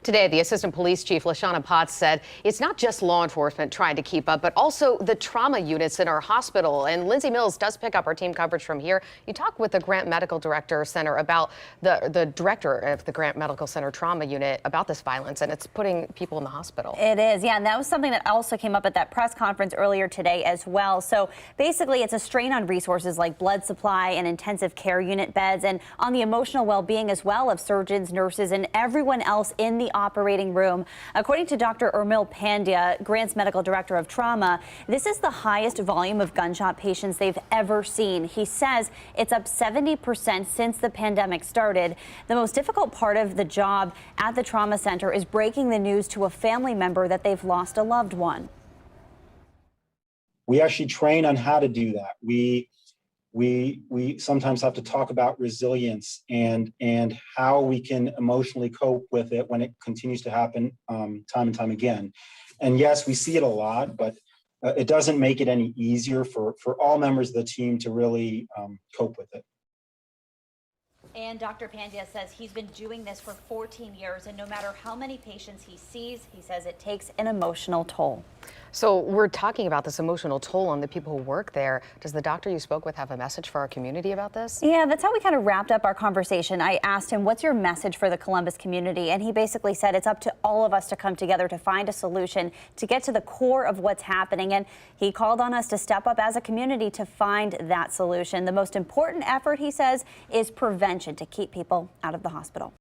Today, the Assistant Police Chief, LaShawna Potts, said it's not just law enforcement trying to keep up, but also the trauma units in our hospital. And Lindsay Mills does pick up our team coverage from here. You talk with the Grant Medical Director Center about the director of the Grant Medical Center Trauma Unit about this violence, and it's putting people in the hospital. It is, yeah, and that was something that also came up at that press conference earlier today as well. So basically, it's a strain on resources like blood supply and intensive care unit beds, and on the emotional well-being as well of surgeons, nurses, and everyone else in the operating room. According to Dr. Urmil Pandya, Grant's medical director of trauma, this is the highest volume of gunshot patients they've ever seen. He says it's up 70% since the pandemic started. The most difficult part of the job at the trauma center is breaking the news to a family member that they've lost a loved one. We actually train on how to do that. We sometimes have to talk about resilience and how we can emotionally cope with it when it continues to happen time and time again. And yes, we see it a lot, but it doesn't make it any easier for all members of the team to really cope with it. And Dr. Pandya says he's been doing this for 14 years, and no matter how many patients he sees, he says it takes an emotional toll. So we're talking about this emotional toll on the people who work there. Does the doctor you spoke with have a message for our community about this? Yeah, that's how we kind of wrapped up our conversation. I asked him, what's your message for the Columbus community? And he basically said it's up to all of us to come together to find a solution, to get to the core of what's happening. And he called on us to step up as a community to find that solution. The most important effort, he says, is prevention, to keep people out of the hospital.